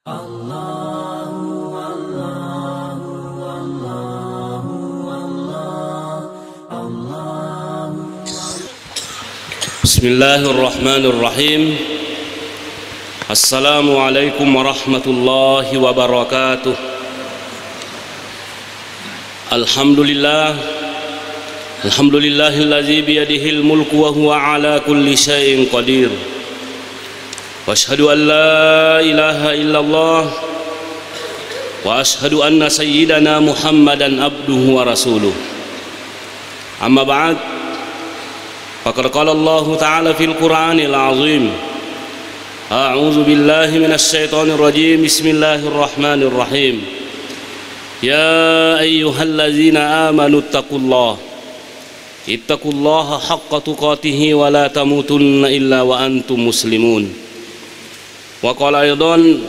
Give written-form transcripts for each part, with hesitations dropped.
Bismillahirrahmanirrahim. Assalamualaikum warahmatullahi wabarakatuh. Alhamdulillahilladzi biyadihil mulku wa huwa ala kulli syai'in qadir. Wa asyhadu an la ilaha illallah wa asyhadu anna sayyidana Muhammadan abduhu wa rasuluh. Amma ba'd. Faqad qala Allah ta'ala fil Qur'anil 'azim. A'udzu billahi minasy syaithanir rajim. Bismillahirrahmanirrahim. Ya ayyuhalladzina amanu ittaqullaha haqqa tuqatih wa la tamutunna illa wa antum muslimun. Wa qala aidan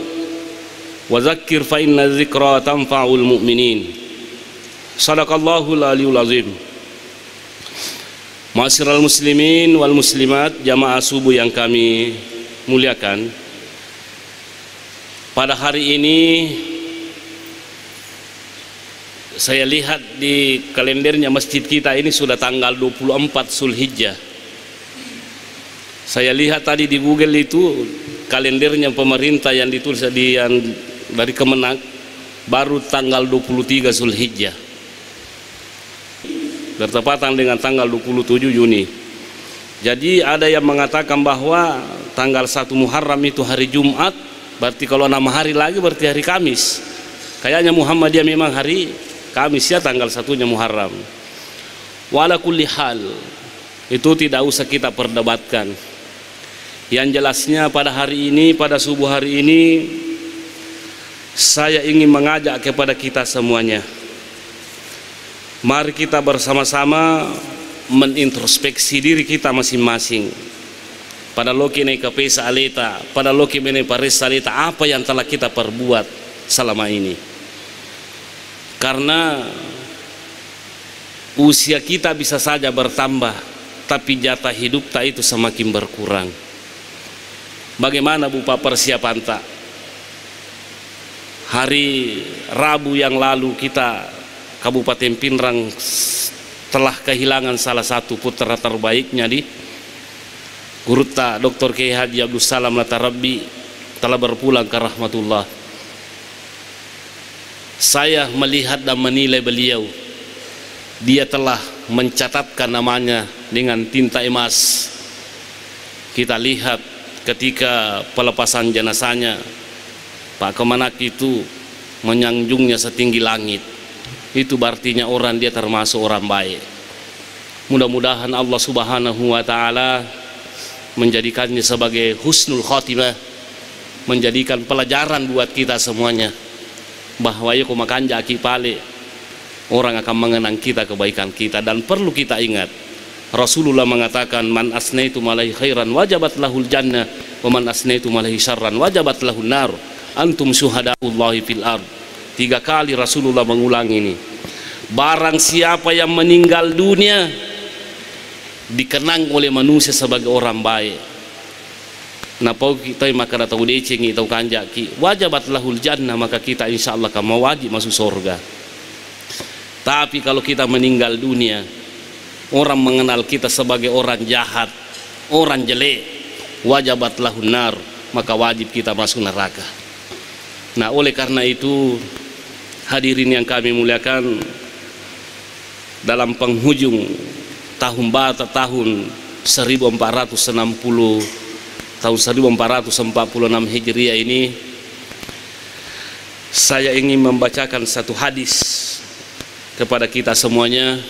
wa dzakkir fa inna dzikra tanfa'ul mu'minin. Shadaqallahul aliyul azim. Ma'asyiral muslimin wal muslimat, jamaah subuh yang kami muliakan, pada hari ini saya lihat di kalendernya masjid kita ini sudah tanggal 24 Zulhijjah. Saya lihat tadi di Google itu kalendernya pemerintah yang ditulis dari Kemenak baru tanggal 23 Zulhijjah, bertepatan dengan tanggal 27 Juni. Jadi ada yang mengatakan bahwa tanggal 1 Muharram itu hari Jumat, berarti kalau 6 hari lagi berarti hari Kamis. Kayaknya Muhammadiyah memang hari Kamis ya, tanggal 1-nya Muharram. Wala kulli hal, itu tidak usah kita perdebatkan. Yang jelasnya pada hari ini, pada subuh hari ini, saya ingin mengajak kepada kita semuanya, mari kita bersama-sama menintrospeksi diri kita masing-masing. Pada loki naik kapesa aleta, pada loki mene pares aleta, apa yang telah kita perbuat selama ini. Karena usia kita bisa saja bertambah, tapi jatah hidup tak itu semakin berkurang. Bagaimana Bupa persiapan tak? Hari Rabu yang lalu kita Kabupaten Pinrang telah kehilangan salah satu putra terbaiknya di Guruta, Dr. Kiai Haji Abdul Salam Latarabbi, telah berpulang ke rahmatullah. Saya melihat dan menilai beliau, dia telah mencatatkan namanya dengan tinta emas. Kita lihat ketika pelepasan jenazahnya, Pak Kemenak itu menyanjungnya setinggi langit. Itu artinya orang dia termasuk orang baik. Mudah-mudahan Allah Subhanahu wa ta'ala menjadikannya sebagai husnul khotimah, menjadikan pelajaran buat kita semuanya, bahwa ya kumakan jaki pale orang akan mengenang kita, kebaikan kita. Dan perlu kita ingat, Rasulullah mengatakan, man asnaitu malaihi khairan wajabat lahul jannah wa man asnaitu malaihi syarran wajabat lahun nar antum syuhadaullahi fil ard. 3 kali Rasulullah mengulang ini. Barang siapa yang meninggal dunia dikenang oleh manusia sebagai orang baik, napau kita maka datang deceng atau kanjaki wajabat lahul jannah, maka kita insya Allah akan wajib masuk surga. Tapi kalau kita meninggal dunia, orang mengenal kita sebagai orang jahat, orang jelek, wajabat lahun nar, maka wajib kita masuk neraka. Nah, oleh karena itu, hadirin yang kami muliakan, dalam penghujung tahun Bata tahun 1460, tahun 1446 Hijriah ini, saya ingin membacakan satu hadis kepada kita semuanya.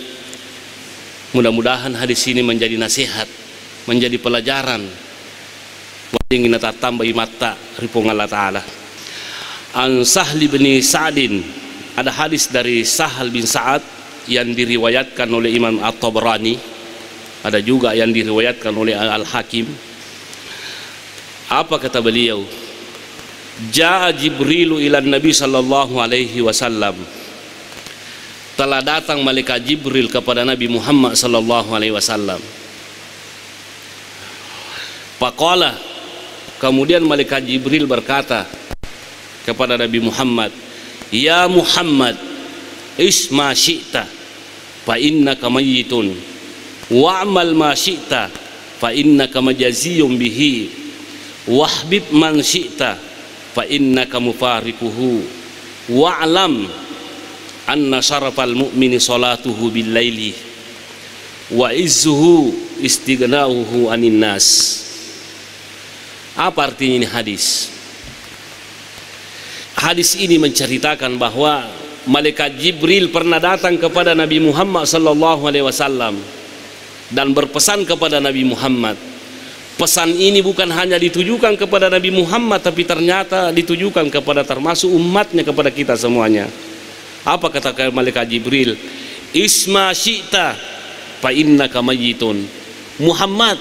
Mudah-mudahan hadis ini menjadi nasihat, menjadi pelajaran, ingin tambah mata ripong Allah Ta'ala. An Sahl bin Sa'din, ada hadis dari Sahal bin Sa'ad yang diriwayatkan oleh Imam At-Tabrani, ada juga yang diriwayatkan oleh Al-Hakim. Apa kata beliau? Ja'a Jibrilu ila Nabi sallallahu alaihi wasallam, telah datang malaikat Jibril kepada Nabi Muhammad sallallahu alaihi wasallam. Faqala, kemudian malaikat Jibril berkata, kepada Nabi Muhammad, ya Muhammad, isma syi'ta fa innaka mayyitun wa'mal ma syi'ta fa innaka majaziyun bihi wahbib man syi'ta fa innaka mufariquhu wa'lam anna syarafal mu'mini salatuhu bil laili wa izzuhu istighna'uhu anin nas. Apa artinya ini hadis? Hadis ini menceritakan bahwa malaikat Jibril pernah datang kepada Nabi Muhammad sallallahu alaihi wasallam dan berpesan kepada Nabi Muhammad. Pesan ini bukan hanya ditujukan kepada Nabi Muhammad, tapi ternyata ditujukan kepada termasuk umatnya, kepada kita semuanya. Apa kata malaikat Jibril? Isma syi'ta fa innaka mayyitun. Muhammad,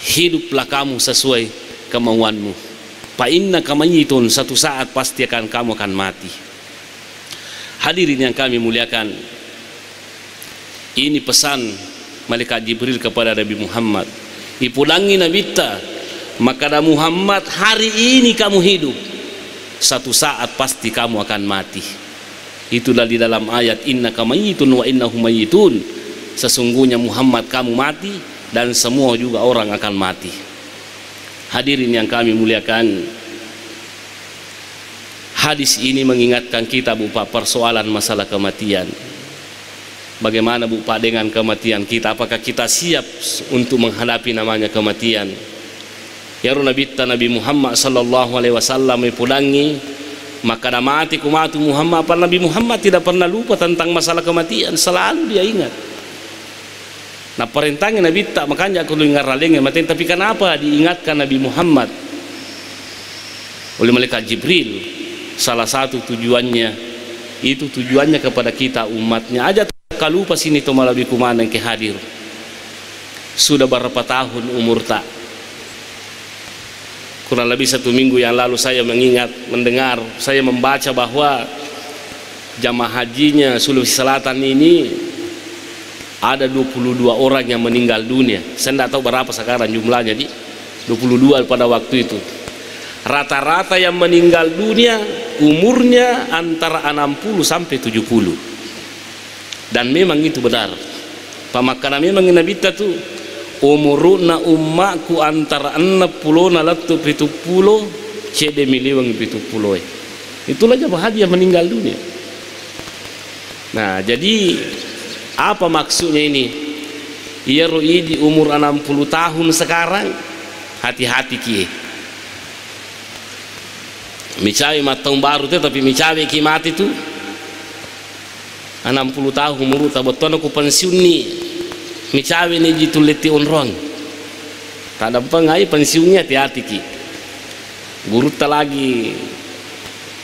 hiduplah kamu sesuai kemauanmu. Fa innaka mayyitun, satu saat pasti kamu akan mati. Hadirin yang kami muliakan, ini pesan malaikat Jibril kepada Nabi Muhammad. Ipulangi Nabi ta, maka Muhammad, hari ini kamu hidup, satu saat pasti kamu akan mati. Itulah di dalam ayat innaka mayyitun wa innahum mayyitun. Sesungguhnya Muhammad kamu mati dan semua juga orang akan mati. Hadirin yang kami muliakan, hadis ini mengingatkan kita Bapak persoalan masalah kematian. Bagaimana Bapak dengan kematian kita? Apakah kita siap untuk menghadapi namanya kematian? Ya Nabi Muhammad sallallahu alaihi wasallam pulangi, maka mati kumatu Muhammad. Apa Nabi Muhammad tidak pernah lupa tentang masalah kematian, selalu dia ingat. Nah perintahnya Nabi tak, makanya aku dengar ralengnya mati. Tapi kenapa diingatkan Nabi Muhammad oleh malaikat Jibril? Salah satu tujuannya, itu tujuannya kepada kita umatnya. Aja kalau lupa sini to malabi kumana yang hadir. Sudah berapa tahun umur tak? Kurang lebih 1 minggu yang lalu saya mendengar, saya membaca bahwa jamaah hajinya Sulawesi Selatan ini ada 22 orang yang meninggal dunia. Saya tidak tahu berapa sekarang jumlahnya, di 22 pada waktu itu. Rata-rata yang meninggal dunia umurnya antara 60 sampai 70. Dan memang itu benar. Pamakana memang Nabi itu umuruna ummaku antara 60 na latu 70 cede miliwang 70. Itulah jamaah haji yang meninggal dunia. Nah, jadi apa maksudnya ini? Ia roi di umur 60 tahun sekarang, hati-hati kie. Micawe matang baru tu, tapi micawe ki mati tu 60 tahun umur tak betul aku pensiun ni. Micawe ni jitu leti onrong. Tak ada pengai pensiunnya, hati-hati ki. Guru tak lagi.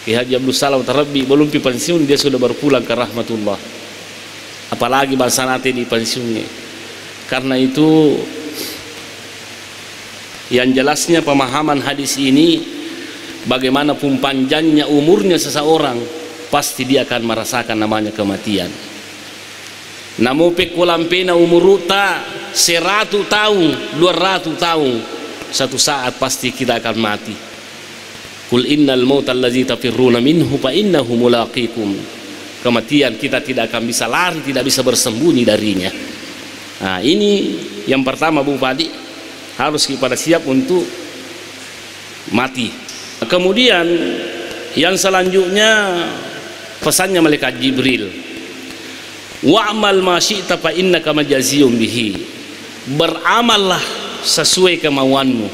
Ki Haji Abdul Salam Tarabi belum pi pensiun, dia sudah berpulang ke rahmatullah. Apalagi bahasa nanti di pensiunnya. Karena itu yang jelasnya pemahaman hadis ini, bagaimanapun panjangnya umurnya seseorang, pasti dia akan merasakan namanya kematian. Namun pekulampena umur ta 100 tahun 200 tahun, satu saat pasti kita akan mati. Qul innal mauta allazi tafirruna minhu fa innahu mulaqikum. Kematian kita tidak akan bisa lari, tidak bisa bersembunyi darinya. Nah, ini yang pertama Bu Padi, harus kita siap untuk mati. Kemudian yang selanjutnya pesannya malaikat Jibril, wa'mal ma syi'ta fa innaka majaziyun bihi. Beramallah sesuai kemauanmu,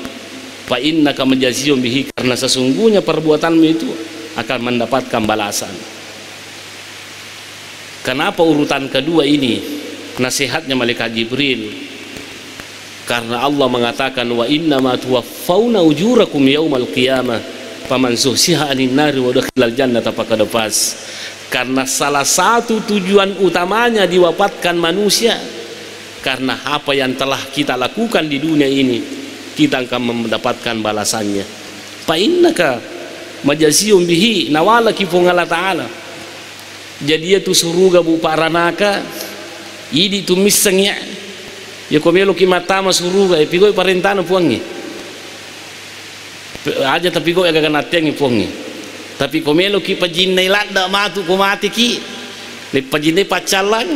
fa innaka majaziyun bihi, karena sesungguhnya perbuatanmu itu akan mendapatkan balasan. Kenapa urutan kedua ini nasihatnya malaikat Jibril? Karena Allah mengatakan wa inna ma tuwaffawna ujurakum yaumal qiyamah faman zuhsiha 'anil nari wa dakhalal jannata faqad faz. Karena salah satu tujuan utamanya diwafatkan manusia, karena apa yang telah kita lakukan di dunia ini kita akan mendapatkan balasannya. Fa innaka majaziyun bihi, nawala kifu Allah Ta'ala. Jadi itu suruga bu paranaka idi tumisangnya ya komelo ki matama suruga e pigoi parentana puangi. aja tapi kok agak nateng ipongi tapi komelo ki pajinai lada matu ko mati ki le pajinai pacalang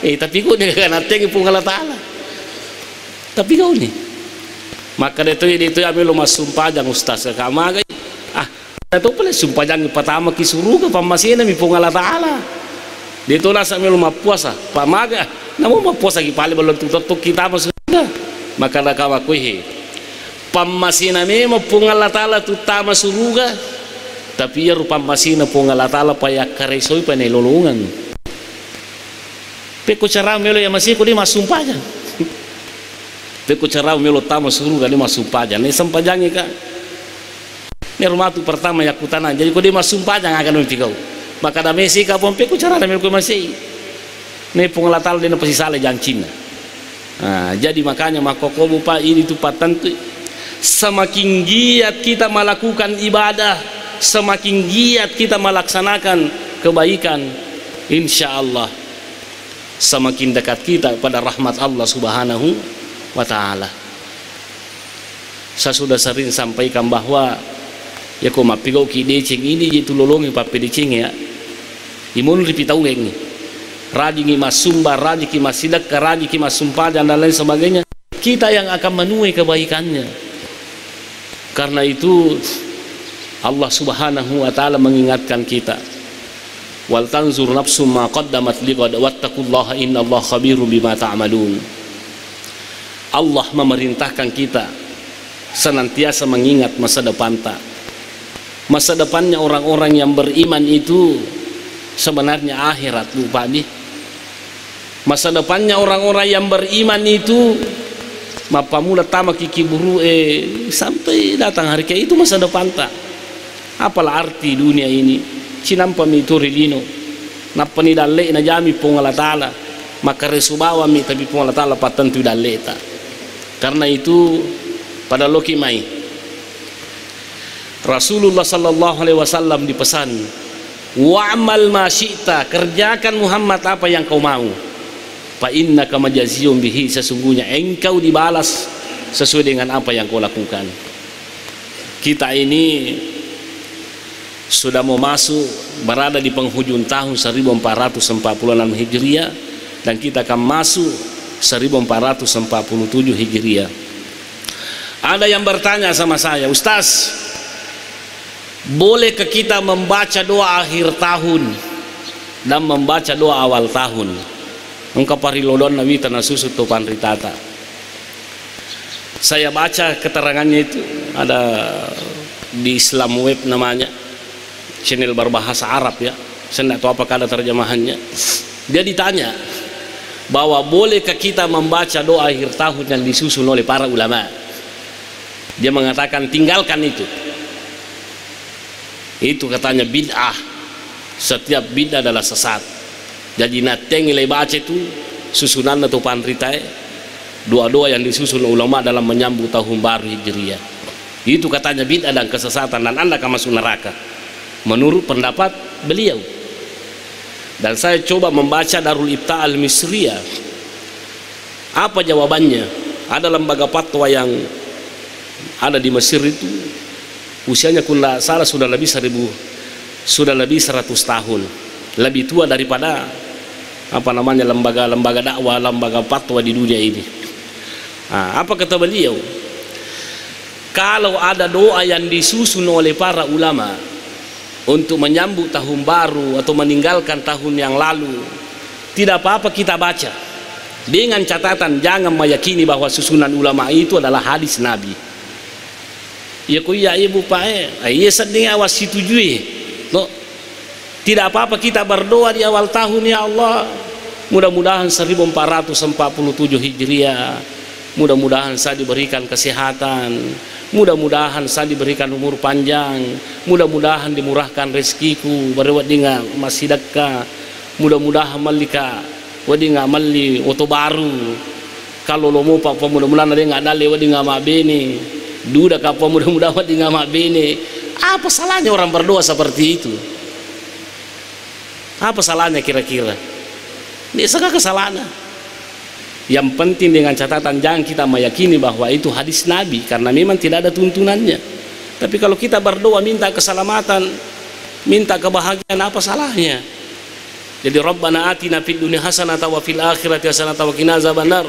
tapi kok agak nateng ipong Allah Taala tapi kau ni maka itu amelo masumpajang ustaz ka amaga itu pala sumpajang pertama ki suruga pamasina mi pong Allah Taala dito na sa amelo mapuasa pamaga namo mapuasa ki pali balon tutok kita masuda maka nakawa ko pamasina memo pong Allah Taala tutama suruga tapi ya rupa masina pong Allah Taala paya karesoy pa nilulungan peko cara melo ya masih ko di masumpajan peko cara melo tama suruga di masumpajan ni sampajangi ka ni rumah tu pertama ya kutanan jadi ko di masumpajan akan mempikau maka da mesi ka pom peko cara melo ko masih ni pong Allah Taala di pasi sale jangcina jadi makanya makokobu pa ini tu patantu semakin giat kita melakukan ibadah, semakin giat kita melaksanakan kebaikan, insya Allah semakin dekat kita pada rahmat Allah Subhanahu wa Ta'ala. Saya sudah sering sampaikan bahwa ya kok mapigau ki decing ini itu lolongi pape decing ya imun ripitau ini rajin mas sumba rajin mas sidak rajin mas sumpah dan lain sebagainya kita yang akan menuai kebaikannya. Karena itu Allah Subhanahu wa Ta'ala mengingatkan kita wal tanzur nafsum ma qaddamat liqad wattaqullaha innallaha khabirum bima ta'malun. Allah memerintahkan kita senantiasa mengingat masa depan masa depannya orang-orang yang beriman itu sebenarnya akhirat lupa nih masa depannya orang-orang yang beriman itu mapamula tama kiki buru sampai datang hari kayak itu masa depan apalah arti dunia ini cinampa mituri dino napani dalle na jami pong Allah Taala maka resubawa mi tapi pong Allah Taala patentu dalle ta karena itu pada loki mai Rasulullah sallallahu alaihi wasallam dipesan wa'mal ma syi'ta kerjakan Muhammad apa yang kau mau fa innaka majaziyun bihi sesungguhnya engkau dibalas sesuai dengan apa yang kau lakukan. Kita ini sudah mau masuk berada di penghujung tahun 1446 Hijriah dan kita akan masuk 1447 Hijriah. Ada yang bertanya sama saya, Ustaz, bolehkah kita membaca doa akhir tahun dan membaca doa awal tahun? Engkau parilodon nawi tanah susu topan ritata. Saya baca keterangannya itu ada di Islam Web namanya, channel berbahasa Arab ya. Saya tidak tahu apakah ada terjemahannya. Dia ditanya bahwa bolehkah kita membaca doa akhir tahun yang disusun oleh para ulama. Dia mengatakan tinggalkan itu. Itu katanya bid'ah. Setiap bid'ah adalah sesat. Jadi nateng nilai baca itu susunan atau panritai doa-doa yang disusun ulama dalam menyambut tahun baru Hijriah. Itu katanya bid'ah dan kesesatan dan Anda akan masuk neraka menurut pendapat beliau. Dan saya coba membaca Darul Ifta Al-Misriyah. Apa jawabannya? Ada lembaga fatwa yang ada di Mesir itu usianya kula salah sudah lebih 100 tahun, lebih tua daripada apa namanya lembaga dakwah, lembaga fatwa di dunia ini. Apa kata beliau? Kalau ada doa yang disusun oleh para ulama untuk menyambut tahun baru atau meninggalkan tahun yang lalu, tidak apa-apa kita baca, dengan catatan jangan meyakini bahwa susunan ulama itu adalah hadis Nabi. Ya kok ya ibu pak iya sedih awas setujui no. Tidak apa-apa kita berdoa di awal tahun, ya Allah mudah-mudahan 1447 Hijriah, mudah-mudahan saya diberikan kesehatan, mudah-mudahan saya diberikan umur panjang, mudah-mudahan dimurahkan rezekiku berwat dengan masih dekat, mudah-mudahan malika wadi nggak mali oto baru kalau lo mau pak mudah-mudahan ada nggak dale wadi nggak mabene duda kapal mudah-mudahan wadi nggak mabene. Apa salahnya orang berdoa seperti itu? Apa salahnya kira-kira? Ini segala kesalahan. Yang penting dengan catatan jangan kita meyakini bahwa itu hadis Nabi karena memang tidak ada tuntunannya. Tapi kalau kita berdoa minta keselamatan, minta kebahagiaan, apa salahnya? Jadi Rabbana atina fid dunya hasanatan wa fil akhirati hasanatan wa qina azabannar.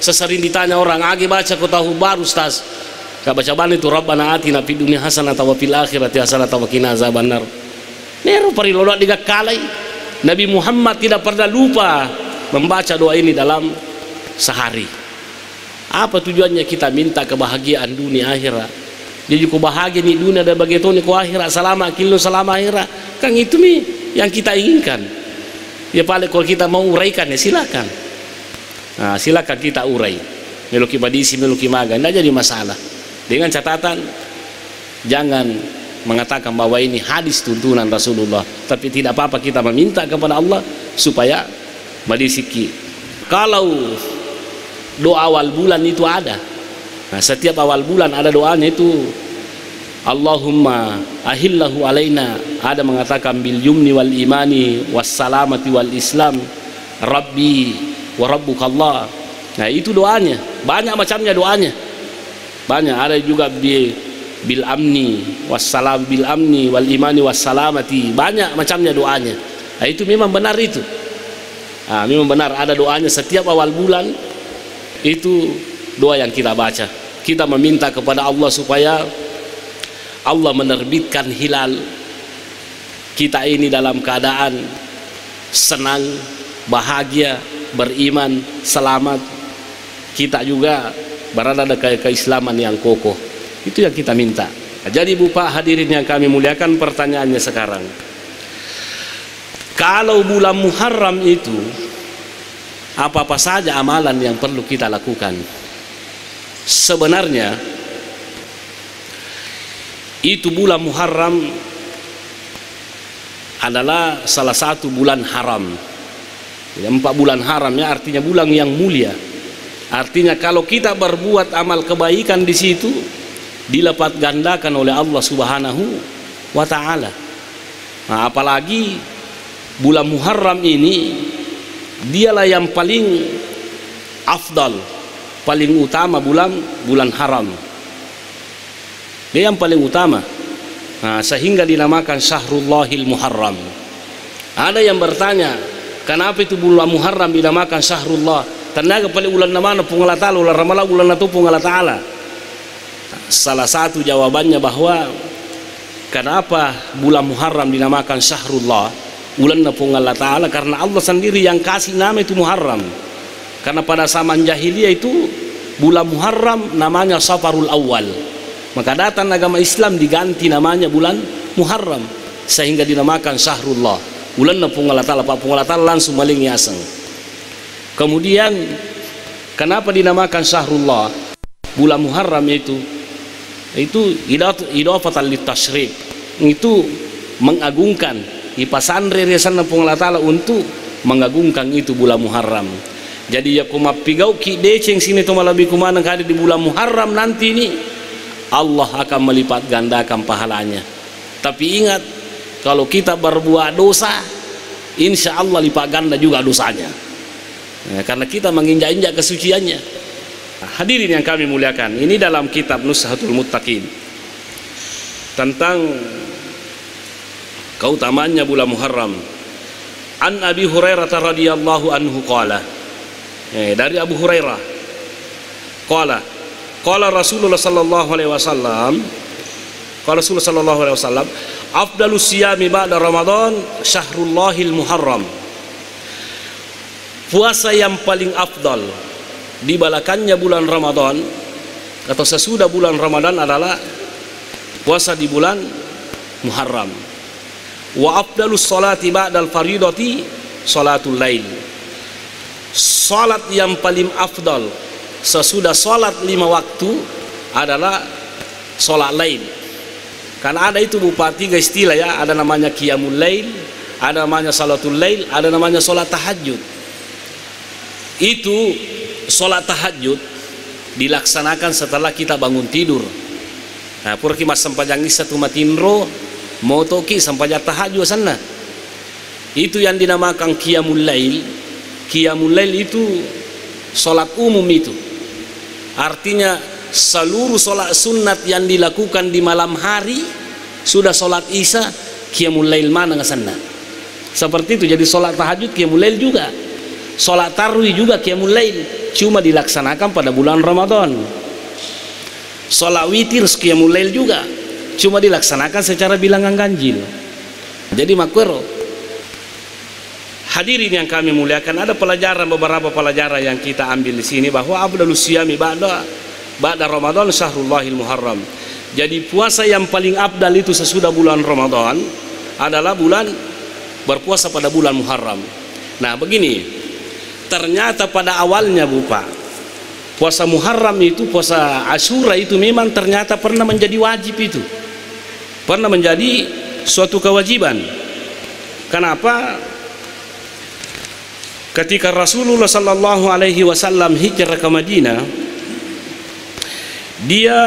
Sesering ditanya orang, "Agi baca kau tahu baru Ustaz?" Gak baca balik itu Rabbana atina fid dunya hasanatan wa fil akhirati hasanatan wa qina azabannar. Nero parilolak digakalai. Nabi Muhammad tidak pernah lupa membaca doa ini dalam sehari. Apa tujuannya? Kita minta kebahagiaan dunia akhirat. Jadi ku bahagia di dunia dan begitu ku akhirat, selama kilo selama akhirat. Kan itu nih yang kita inginkan. Ya paling kalau kita mau uraikan ya silakan. Nah, silakan kita urai. Meluki badisi, meluki maga, tidak jadi masalah. Dengan catatan jangan mengatakan bahwa ini hadis tuntunan Rasulullah, tapi tidak apa-apa kita meminta kepada Allah supaya badisiki. Kalau doa awal bulan itu ada. Nah, setiap awal bulan ada doanya itu Allahumma ahillahu alaina. Ada mengatakan bil yumni wal imani was salamati wal islam rabbi wa rabbukallah. Nah, itu doanya. Banyak macamnya doanya. Banyak, ada juga bil amni wassalam, bil amni wal imani wassalamati. Banyak macamnya doanya. Nah, itu memang benar itu. Nah, memang benar ada doanya setiap awal bulan. Itu doa yang kita baca. Kita meminta kepada Allah supaya Allah menerbitkan hilal. Kita ini dalam keadaan senang, bahagia, beriman, selamat. Kita juga berada di keislaman yang kokoh. Itu yang kita minta. Jadi Bapak hadirin yang kami muliakan, pertanyaannya sekarang, kalau bulan Muharram itu apa-apa saja amalan yang perlu kita lakukan? Sebenarnya itu bulan Muharram adalah salah satu bulan haram. 4 bulan haramnya artinya bulan yang mulia. Artinya kalau kita berbuat amal kebaikan di situ dilipat gandakan oleh Allah Subhanahu wa taala. Nah, apalagi bulan Muharram ini dialah yang paling afdal, paling utama bulan haram. Dia yang paling utama. Nah, sehingga dinamakan Syahrullahil Muharram. Ada yang bertanya, kenapa itu bulan Muharram dinamakan Syahrullah? Tenaga paling bulan mana pun Allah Ta'ala, bulan Ramadan bulan itu pun Allah Ta'ala. Salah satu jawabannya bahwa kenapa bulan Muharram dinamakan Syahrullah, bulan pun Allah Ta'ala, karena Allah sendiri yang kasih nama itu Muharram. Karena pada zaman jahiliyah itu bulan Muharram namanya Safarul Awal. Maka datang agama Islam diganti namanya bulan Muharram sehingga dinamakan Syahrullah. Bulan pun Allah Ta'ala, Pak pun Allah Ta'ala langsung maling yaseng. Kemudian kenapa dinamakan Syahrullah? Bulan Muharram itu idafatan litasyrif. Itu mengagungkan. Ipasandre resan pun Allah Ta'ala untuk mengagungkan itu bulan Muharram. Jadi ya kumapigau ki deceng sini to malabi kumana kali di bulan Muharram nanti ini Allah akan melipat gandakan pahalanya. Tapi ingat, kalau kita berbuat dosa, insya Allah lipat ganda juga dosanya. Ya, karena kita menginjak-injak kesuciannya. Nah, hadirin yang kami muliakan, ini dalam kitab Nuzhatul Muttaqin tentang keutamaannya bulan Muharram. An Abi Hurairah radhiyallahu anhu qala, dari Abu Hurairah qala qala Rasulullah sallallahu alaihi wasallam, qala Rasulullah sallallahu alaihi wasallam, afdalus siyami ba'da Ramadan syahrullahil Muharram. Puasa yang paling afdal di balakannya bulan Ramadan atau sesudah bulan Ramadan adalah puasa di bulan Muharram. Wa afdalus salati ba'dal faridati salatul lail. Salat yang paling afdal sesudah salat 5 waktu adalah salat lail. Karena ada itu Bupati 3 istilah ya, ada namanya qiyamul lail, ada namanya salatul lail, ada namanya salat tahajud. Itu sholat tahajud dilaksanakan setelah kita bangun tidur. Nah, purki mas sampajang satu matinro motoki sampajang tahajud sana. Itu yang dinamakan qiyamul lail. Qiyamul lail itu sholat umum itu. Artinya seluruh sholat sunat yang dilakukan di malam hari sudah sholat isya qiyamul lail mana ngasana. Seperti itu. Jadi sholat tahajud qiyamul lail juga, sholat tarawih juga qiyamul lail, cuma dilaksanakan pada bulan Ramadan. Sholat witir qiyamul lail juga, cuma dilaksanakan secara bilangan ganjil. Jadi makwero, hadirin yang kami muliakan, ada beberapa pelajaran yang kita ambil di sini, bahwa afdalus siyami ba'da Ramadan syahrullahil muharram. Jadi puasa yang paling afdal itu sesudah bulan Ramadan adalah berpuasa pada bulan Muharram. Nah begini, ternyata pada awalnya puasa Muharram itu, puasa Asyura itu memang ternyata pernah menjadi wajib, itu pernah menjadi suatu kewajiban. Kenapa? Ketika Rasulullah sallallahu alaihi wasallam hijrah ke Madinah, dia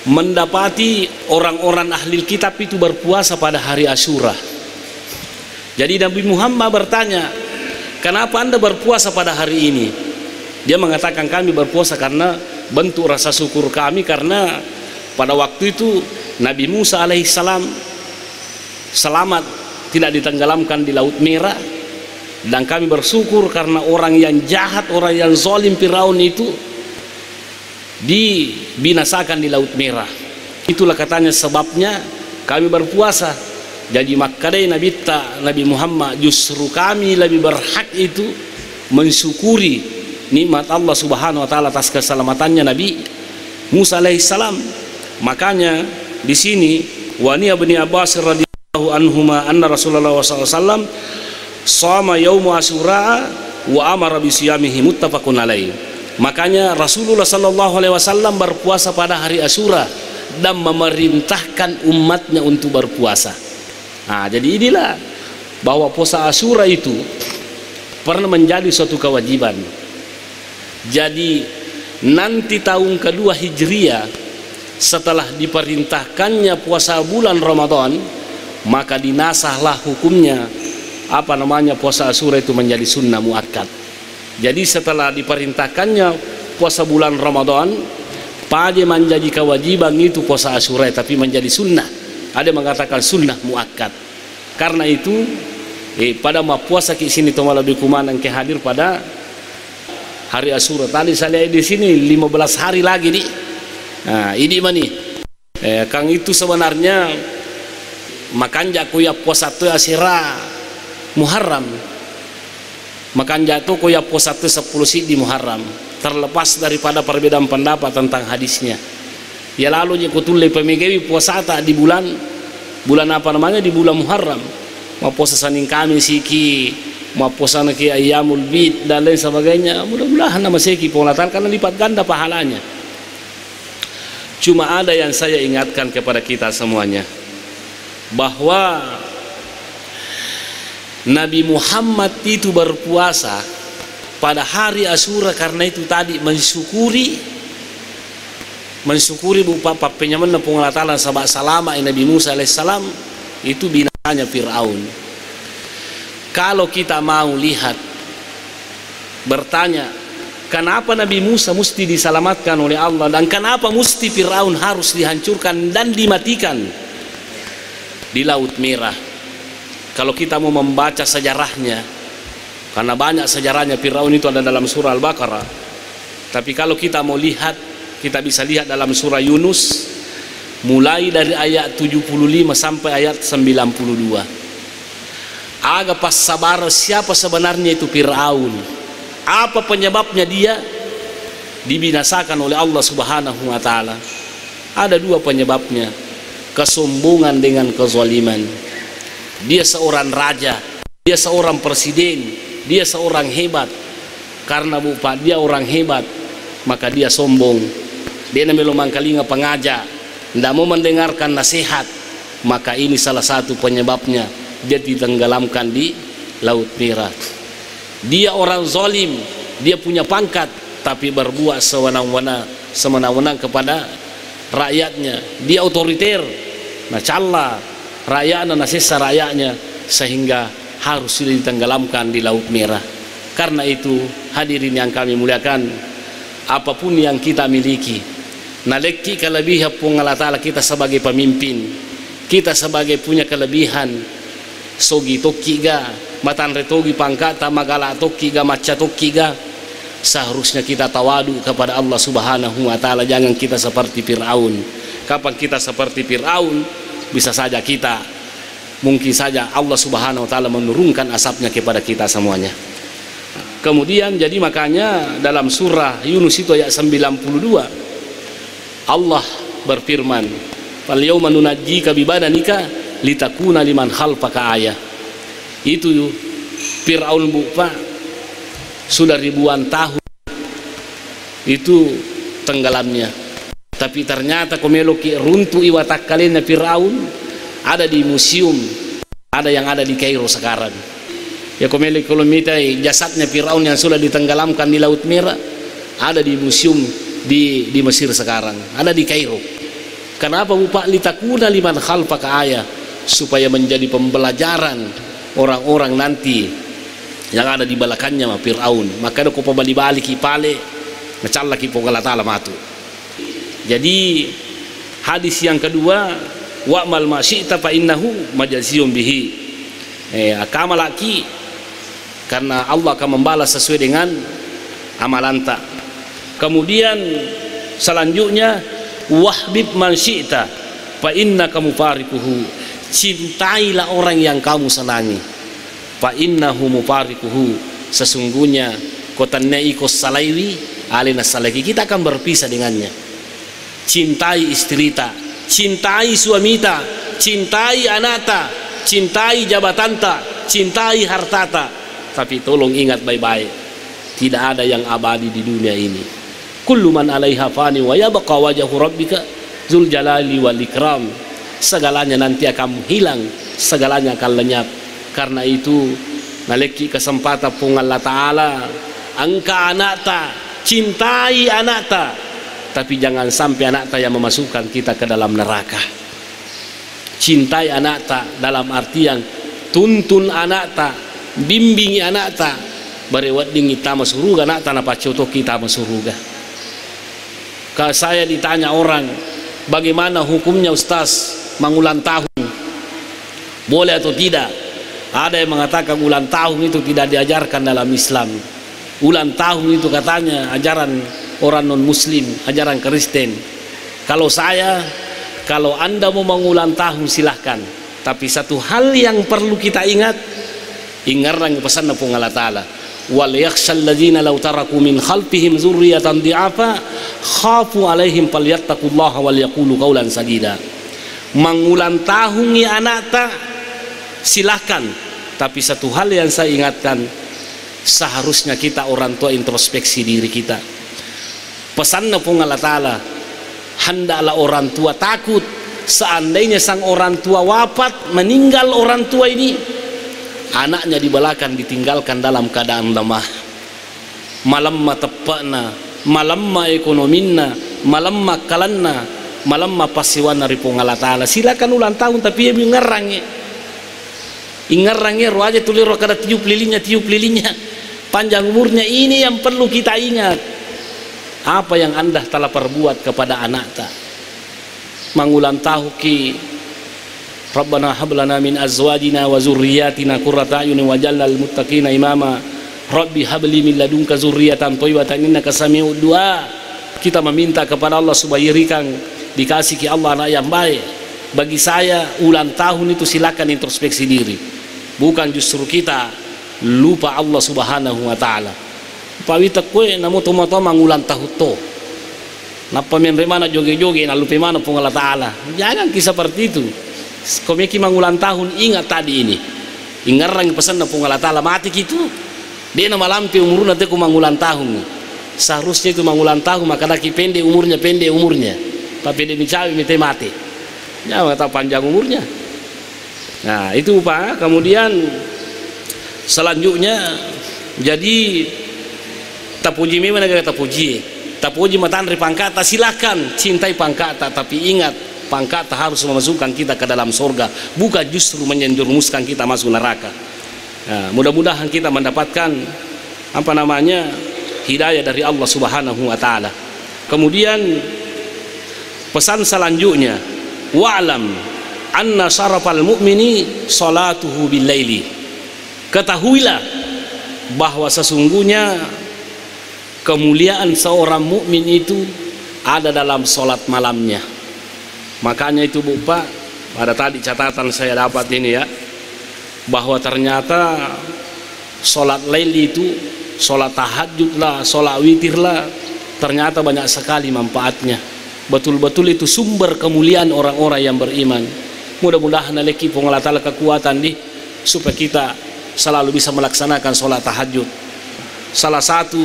mendapati orang-orang ahli kitab itu berpuasa pada hari Asyura. Jadi Nabi Muhammad bertanya, kenapa anda berpuasa pada hari ini? Dia mengatakan, kami berpuasa karena bentuk rasa syukur kami, karena pada waktu itu Nabi Musa alaihissalam selamat, tidak ditenggelamkan di Laut Merah, dan kami bersyukur karena orang yang jahat, orang yang zalim Firaun itu dibinasakan di Laut Merah. Itulah katanya sebabnya kami berpuasa. Jadi makanya Nabi Muhammad, justru kami lebih berhak itu mensyukuri nikmat Allah Subhanahu wa taala atas keselamatannya Nabi Musa alaihissalam. Makanya di sini wani Ibnu Abbas radhiyallahu anhuma anna Rasulullah sallallahu alaihi wasallam shoma yaum Asyura wa amara bi siyamihi, muttafaqun alaih. Makanya Rasulullah sallallahu alaihi wasallam berpuasa pada hari Asyura dan memerintahkan umatnya untuk berpuasa. Nah, jadi inilah bahwa puasa Asyura itu pernah menjadi suatu kewajiban. Jadi nanti tahun kedua Hijriah, setelah diperintahkannya puasa bulan Ramadan, maka dinasahlah hukumnya puasa Asyura itu menjadi sunnah muakkad. Jadi setelah diperintahkannya puasa bulan Ramadan, pada menjadi kewajiban itu puasa Asyura, tapi menjadi sunnah. Ada mengatakan sunnah muakkad. Karena itu pada puasa ke sini tu malah bikumanan ke hadir pada hari Asyura. Tadi saya lihat di sini 15 hari lagi nih. Nah, ini mani. Kang itu sebenarnya makan jaku ya puasa tu Asyura Muharram. Makan jatuh ko ya puasa tu 10 di Muharram, terlepas daripada perbedaan pendapat tentang hadisnya. Ya lalu je kutulle pemegawi puasa tak di bulan di bulan Muharram. Mau puasa Senin Kamis siki, mau puasa ke Ayyamul Bid dan lain sebagainya. Mudah-mudahan nama siki penglihatan karena lipat ganda pahalanya. Cuma ada yang saya ingatkan kepada kita semuanya, bahwa Nabi Muhammad itu berpuasa pada hari Asyura karena itu tadi mensyukuri berupa penyaman penglihatan sabak salama Nabi Musa alaihissalam itu binasanya Fir'aun. Kalau kita mau lihat, bertanya, kenapa Nabi Musa mesti diselamatkan oleh Allah, dan kenapa mesti Fir'aun harus dihancurkan dan dimatikan di Laut Merah? Kalau kita mau membaca sejarahnya, karena banyak sejarahnya Fir'aun itu ada dalam surah Al-Baqarah, tapi kalau kita mau lihat, kita bisa lihat dalam surah Yunus mulai dari ayat 75 sampai ayat 92. Agak pas sabar siapa sebenarnya itu Fir'aun, apa penyebabnya dia dibinasakan oleh Allah Subhanahu wa taala. Ada dua penyebabnya, kesombongan dengan kezaliman. Dia seorang raja, dia seorang presiden, dia seorang hebat. Karena dia orang hebat, maka dia sombong. Dia memang kalinga pengaja, tidak mau mendengarkan nasihat. Maka ini salah satu penyebabnya dia ditenggelamkan di Laut Merah. Dia orang zalim, dia punya pangkat tapi berbuat sewenang-wenang kepada rakyatnya. Dia otoriter, nacalla rakyatnya, nasisa rakyatnya, sehingga harus ditenggelamkan di Laut Merah. Karena itu hadirin yang kami muliakan, apapun yang kita miliki. Naleki kelebihan pun Allah Ta'ala kita sebagai pemimpin, kita sebagai punya kelebihan, sogi toki ga, matan retogi pangkata magala toki ga, maca toki ga. Seharusnya kita tawadu kepada Allah Subhanahu wa Ta'ala. Jangan kita seperti Fir'aun. Kapan kita seperti Fir'aun, bisa saja kita, mungkin saja Allah Subhanahu wa Ta'ala menurunkan asapnya kepada kita semuanya. Kemudian jadi makanya dalam surah Yunus itu ayat 92 Allah berfirman, "Fal yauma nunajjika bi badanika litakuna liman khalfaka ayah." Itu Fir'aun buka sudah ribuan tahun itu tenggelamnya, tapi ternyata komeloki runtuh iwatak kalian Fir'aun ada di museum, ada yang ada di Kairo sekarang. Ya komeloki kolomitai jasadnya Fir'aun yang sudah ditenggelamkan di Laut Merah ada di museum di Mesir sekarang, ada di Kairo. Kenapa Bapak? Litakuna liman khalfaka ayah, supaya menjadi pembelajaran orang-orang nanti yang ada di balakannya mah Fir'aun. Maka ada ko pabali-balik ipale ngecalla ki Allah Ta'ala matu. Jadi hadis yang kedua, wa'mal ma syi'ta fa innahu majaziyun bihi. Akamalaki, karena Allah akan membalas sesuai dengan amalanta. Kemudian selanjutnya, wahbib man syi'ta fa innaka mufarikuhu. Cintailah orang yang kamu senangi. Fa innahu mufarikuhu, sesungguhnya kotanne ikos salaiwi alina salaki, kita akan berpisah dengannya. Cintai istrita, cintai suamita, cintai anata, cintai jabatanta, cintai hartata, tapi tolong ingat baik-baik, tidak ada yang abadi di dunia ini. Kullu man 'alaiha fani wa yabqa wajhu rabbika dzul jalali wal ikram. Segalanya nanti akan hilang, segalanya akan lenyap. Karena itu naleki kesempatan pun Allah Ta'ala, angka anakta, cintai anakta, tapi jangan sampai anakta yang memasukkan kita ke dalam neraka. Cintai anakta dalam artian tuntun anakta, bimbingi anakta, berewat dingi ta masuruga anakta napa coto kita masuruga. Kalau saya ditanya orang, bagaimana hukumnya Ustaz mengulang tahun, boleh atau tidak? Ada yang mengatakan ulang tahun itu tidak diajarkan dalam Islam. Ulang tahun itu katanya ajaran orang non muslim, ajaran Kristen. Kalau Anda mau mengulang tahun silahkan, tapi satu hal yang perlu kita ingat, ingatlah pesan dari Allah Ta'ala, wal yakhshal ladzina law taraku min khalfihim dzurriyyatan dhi'afa khafu 'alaihim falyattaqullaha wal yaqulu qawlan sadida. Mengulang tahun ya anakta silahkan, tapi satu hal yang saya ingatkan, seharusnya kita orang tua introspeksi diri kita. Pesannya pun Allah Ta'ala, hendaklah orang tua takut seandainya sang orang tua wafat, meninggal orang tua ini, anaknya di belakang ditinggalkan dalam keadaan lemah. Malamma tepakna, malamma ekonominna, malamma kalanna, malamma pasiwana ripong Allah Ta'ala. Silakan ulang tahun tapi ya ingarangnya roh aja tulir roh kada tiup lilinnya panjang umurnya. Ini yang perlu kita ingat, apa yang Anda telah perbuat kepada anakta. Mengulang tahun ki Rabbana hablana min azwajina wa zurriyatina qurrata a'yunin waj'alna lil muttaqina imama. Rabbi habli min ladunka zurriyatan thayyibatan innaka sami'ud du'a. Kita meminta kepada Allah supaya dikasih ke Allah anak yang baik. Bagi saya ulang tahun itu silakan introspeksi diri, bukan justru kita lupa Allah Subhanahu wa Ta'ala. Pawita kue namo toma-toma ngulang tahun to napa menremana joge-joge na lupa mana pun Allah Ta'ala. Jangan kisah seperti itu. Komeki mengulang tahun, ingat tadi ini, ingat orang pesan pun Allah Ta'ala mati gitu dia nama lampi umur nanti ku mengulang tahun. Seharusnya itu mengulang tahun maka laki pendek umurnya tapi dia micawi mati, jangan tahu panjang umurnya. Nah itu Pak. Kemudian selanjutnya, jadi tapuji memang negara tapuji matandri pangkata, silakan cintai pangkata, tapi ingat pangkata harus memasukkan kita ke dalam surga, bukan justru menjerumuskan kita masuk neraka. Nah, mudah-mudahan kita mendapatkan hidayah dari Allah Subhanahu wa taala. Kemudian pesan selanjutnya, wa'lam anna syarafal mu'mini salatuhu bil laili. Ketahuilah bahwa sesungguhnya kemuliaan seorang mukmin itu ada dalam salat malamnya. Makanya itu Bu Pak, pada tadi catatan saya dapat ini ya, bahwa ternyata salat lail itu, salat tahajud lah, salat witir lah, ternyata banyak sekali manfaatnya. Betul-betul itu sumber kemuliaan orang-orang yang beriman. Mudah-mudahan aleki Allah Ta'ala kekuatan supaya kita selalu bisa melaksanakan sholat tahajud. Salah satu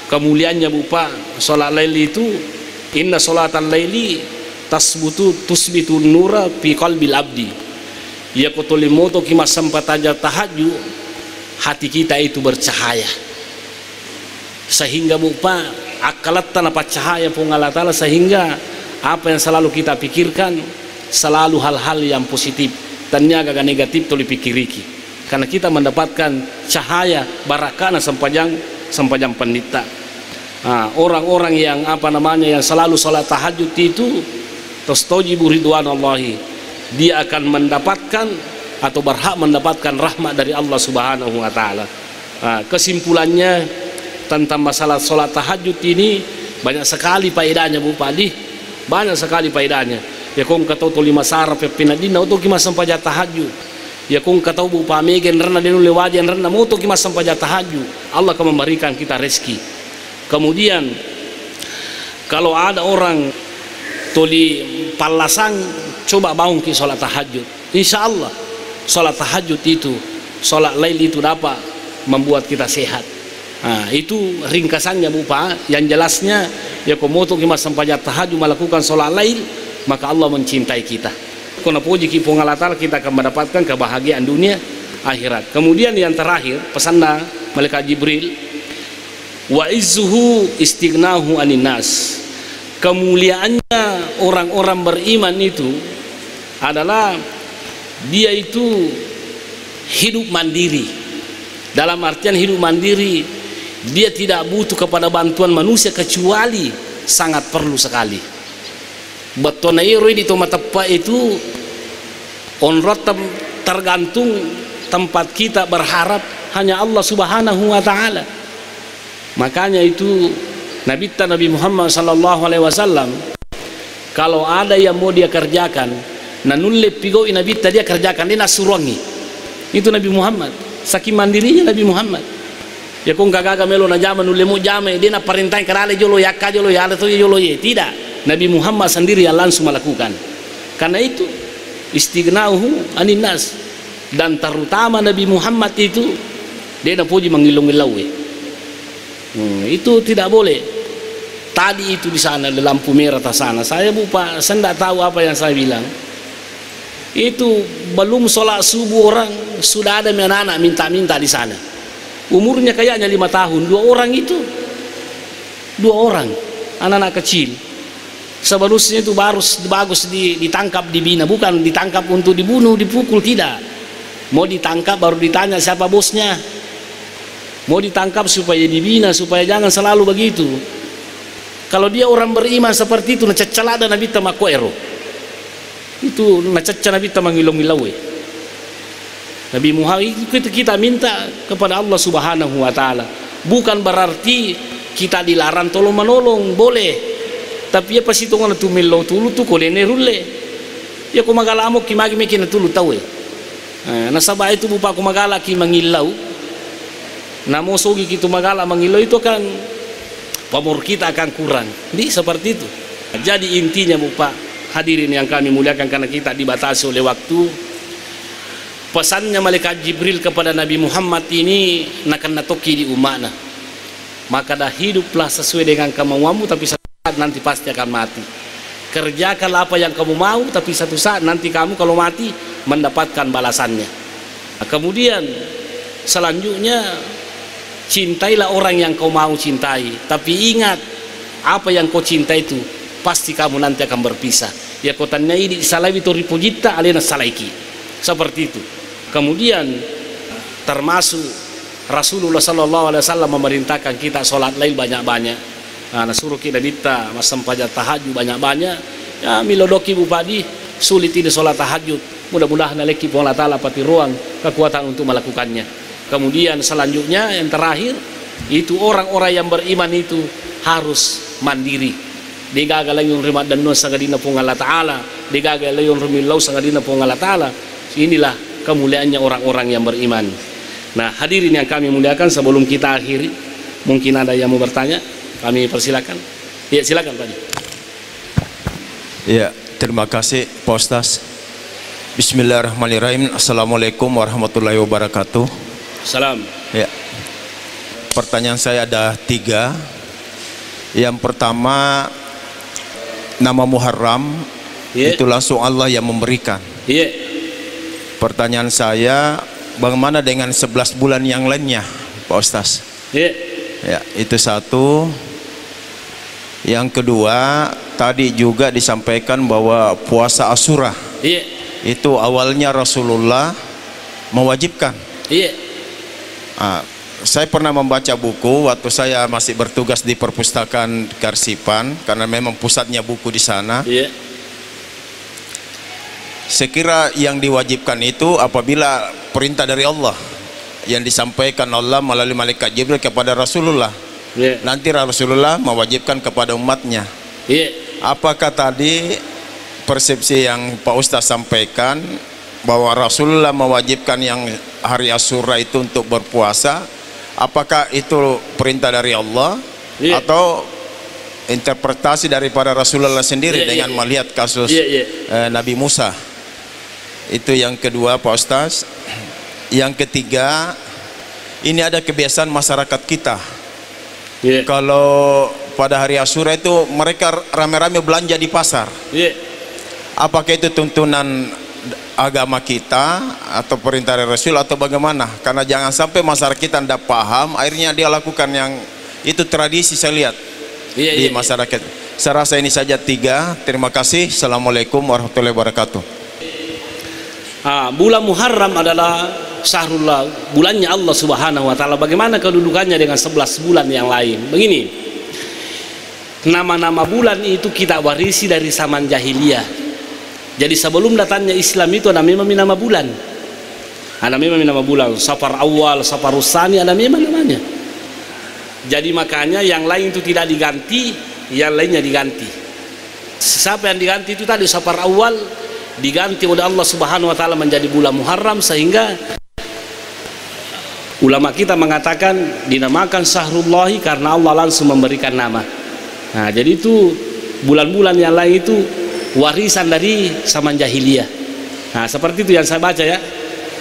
kemuliaannya Bu Pak, sholat lail itu, inna sholatal laili tusbitu nura fi qalbil abdi. Ya kutolimoto kima sempat aja tahajud, hati kita itu bercahaya. Sehingga Bu Pak, akalat tanpa cahaya pun Allah Ta'ala, sehingga apa yang selalu kita pikirkan selalu hal-hal yang positif, dan agak negatif tuli pikiriki, karena kita mendapatkan cahaya barakana sepanjang pendeta. Orang-orang yang yang selalu sholat tahajud itu tastajibu ridwanallahi, dia akan mendapatkan atau berhak mendapatkan rahmat dari Allah Subhanahu wa taala. Kesimpulannya tentang masalah sholat tahajud ini banyak sekali faedahnya Bu Padi, banyak sekali faedahnya. Ya kong katau to lima sarap pinadina uto kima sampaja tahajud. Ya kong katau Bu pamegen rena denu lewajan rena moto kima sampaja tahajud. Allah akan memberikan kita rezeki. Kemudian kalau ada orang toli palasang, coba bangun ki sholat tahajud. Insya Allah sholat tahajud itu, sholat lail itu dapat membuat kita sehat. Itu ringkasannya Bu Pak. Yang jelasnya ya komoto kima sampaja tahajud melakukan sholat lail, maka Allah mencintai kita. Karena puji ki pengalatar kita akan mendapatkan kebahagiaan dunia akhirat. Kemudian yang terakhir pesanna malaikat Jibril, wa izzuhu istighnahu anin nas. Kemuliaannya orang-orang beriman itu adalah dia itu hidup mandiri. Dalam artian hidup mandiri, dia tidak butuh kepada bantuan manusia kecuali sangat perlu sekali. Batonairo di tomatapa itu onrot tergantung tempat kita berharap hanya Allah Subhanahu wa taala. Makanya itu Nabi Muhammad sallallahu alaihi wasallam, kalau ada yang mau dia kerjakan, nanulle pigo Nabi dia kerjakan, dia nasurongi. Itu Nabi Muhammad, saking mandirinya Nabi Muhammad. Ya kong kagaga melo na jama nulle mo jama dia na perintah kerale jolo yakka jolo ya to jolo ye. Tidak, Nabi Muhammad sendiri yang langsung melakukan. Karena itu istighnahu anin nas, dan terutama Nabi Muhammad itu dia na puji mengilung-ilau. Itu tidak boleh. Tadi itu di sana di lampu merah di sana, saya Bu Pak, saya tidak tahu apa yang saya bilang. Itu belum sholat subuh orang sudah ada anak-anak minta-minta di sana. Umurnya kayaknya 5 tahun, 2 orang itu, 2 orang anak-anak kecil. Seharusnya itu bagus ditangkap, dibina, bukan ditangkap untuk dibunuh, dipukul, tidak. Mau ditangkap baru ditanya siapa bosnya. Mau ditangkap supaya dibina, supaya jangan selalu begitu. Kalau dia orang beriman seperti itu, nacacalada Nabi tamakwero. Itu nacaca Nabi tamangilong-ilawe. Nabi Muhammad itu kita minta kepada Allah Subhanahu wa taala. Bukan berarti kita dilarang tolong menolong, boleh. Tapi ya pasti tong na tumilo tulu tu kolene rulle. Ya ko magala mo kimagi mekin na tulu tawe. Nasaba itu bupa ko magala ki mangilaw. Namosogi kitu magala mangilaw itu kan pamor kita akan kurang. Di seperti itu. Jadi intinya bupa hadirin yang kami muliakan, karena kita dibatasi oleh waktu. Pesannya malaikat Jibril kepada Nabi Muhammad ini nakan natoki di umatna. Maka dah hiduplah sesuai dengan kemauanmu, tapi satu saat nanti pasti akan mati. Kerjakanlah apa yang kamu mau, tapi satu saat nanti kamu kalau mati mendapatkan balasannya. Kemudian selanjutnya, cintailah orang yang kau mau cintai, tapi ingat apa yang kau cintai itu pasti kamu nanti akan berpisah. Ya kotanya ini salawi to ripojita alena salaiki. Seperti itu. Kemudian termasuk Rasulullah sallallahu alaihi wasallam memerintahkan kita sholat lail banyak-banyak. Nah, suruh kita dita masam pajak tahajud banyak-banyak. Ya milodoki bupadi sulit ini sholat tahajud. Mudah-mudahan aleki Allah taala pati ruang kekuatan untuk melakukannya. Kemudian selanjutnya yang terakhir itu orang-orang yang beriman itu harus mandiri. Digagal yung rimat dan nusa gadina pong Allah taala, digagal yung rumilaw sa gadina pong Allah taala. Inilah kemuliaannya orang-orang yang beriman. Nah, hadirin yang kami muliakan, sebelum kita akhiri, mungkin ada yang mau bertanya, kami persilakan. Ya, silakan Pak. Ya, terima kasih Pak Ustaz. Bismillahirrahmanirrahim. Assalamualaikum warahmatullahi wabarakatuh. Salam. Ya. Pertanyaan saya ada 3. Yang pertama, nama Muharram itu langsung Allah yang memberikan. Pertanyaan saya, bagaimana dengan 11 bulan yang lainnya, Pak Ustaz? Ya, itu satu. Yang kedua, tadi juga disampaikan bahwa puasa Asyura itu awalnya Rasulullah mewajibkan. Saya pernah membaca buku waktu saya masih bertugas di perpustakaan Karsipan, karena memang pusatnya buku di sana. Sekira yang diwajibkan itu apabila perintah dari Allah yang disampaikan Allah melalui malaikat Jibril kepada Rasulullah. Nanti Rasulullah mewajibkan kepada umatnya. Apakah tadi persepsi yang Pak Ustaz sampaikan bahwa Rasulullah mewajibkan yang hari Asyura itu untuk berpuasa, apakah itu perintah dari Allah atau interpretasi daripada Rasulullah sendiri dengan melihat kasus Nabi Musa? Itu yang kedua Pak Ustaz. Yang ketiga, ini ada kebiasaan masyarakat kita. Kalau pada hari Asyura itu mereka rame-rame belanja di pasar. Apakah itu tuntunan agama kita atau perintah dari Rasul atau bagaimana? Karena jangan sampai masyarakat kita tidak paham, akhirnya dia lakukan yang itu tradisi saya lihat di masyarakat. Saya rasa ini saja 3. Terima kasih. Assalamualaikum warahmatullahi wabarakatuh. Bulan Muharram adalah syahrullah, bulannya Allah Subhanahu wa taala. Bagaimana kedudukannya dengan 11 bulan yang lain? Begini. Nama-nama bulan itu kita warisi dari zaman jahiliyah. Jadi sebelum datangnya Islam itu ada memang nama bulan. Ada memang nama bulan. Safar Awal, Safar Tsani, ada memang namanya. Jadi makanya yang lain itu tidak diganti, yang lainnya diganti. Siapa yang diganti itu tadi Safar Awal diganti oleh Allah Subhanahu wa taala menjadi bulan Muharram, sehingga ulama kita mengatakan dinamakan Sahrullahi karena Allah langsung memberikan nama. Nah, jadi itu bulan-bulan yang lain itu warisan dari zaman jahiliyah. Nah, seperti itu yang saya baca ya.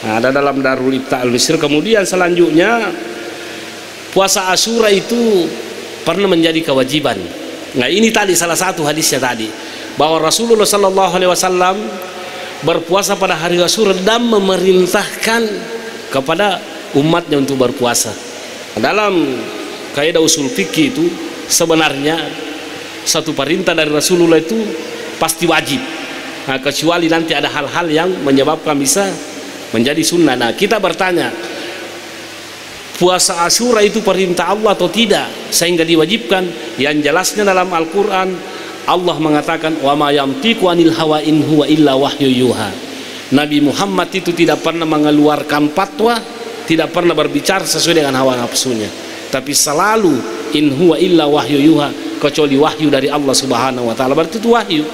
Nah, ada dalam Darul Ifta Al-Misr. Kemudian selanjutnya puasa Asyura itu pernah menjadi kewajiban. Nah, ini tadi salah satu hadisnya tadi, bahwa Rasulullah sallallahu alaihi wasallam berpuasa pada hari Asyura dan memerintahkan kepada umatnya untuk berpuasa. Dalam kaidah usul fikih itu sebenarnya satu perintah dari Rasulullah itu pasti wajib. Nah, kecuali nanti ada hal-hal yang menyebabkan bisa menjadi sunnah. Nah, kita bertanya, puasa Asyura itu perintah Allah atau tidak sehingga diwajibkan? Yang jelasnya dalam Al-Quran Allah mengatakan, wa ma yamtiqu anil hawa in huwa illa wahyu yuha. Nabi Muhammad itu tidak pernah mengeluarkan fatwa, tidak pernah berbicara sesuai dengan hawa nafsunya, tapi selalu in huwa illa wahyu yuha, kecuali wahyu dari Allah Subhanahu wa taala. Berarti itu wahyu.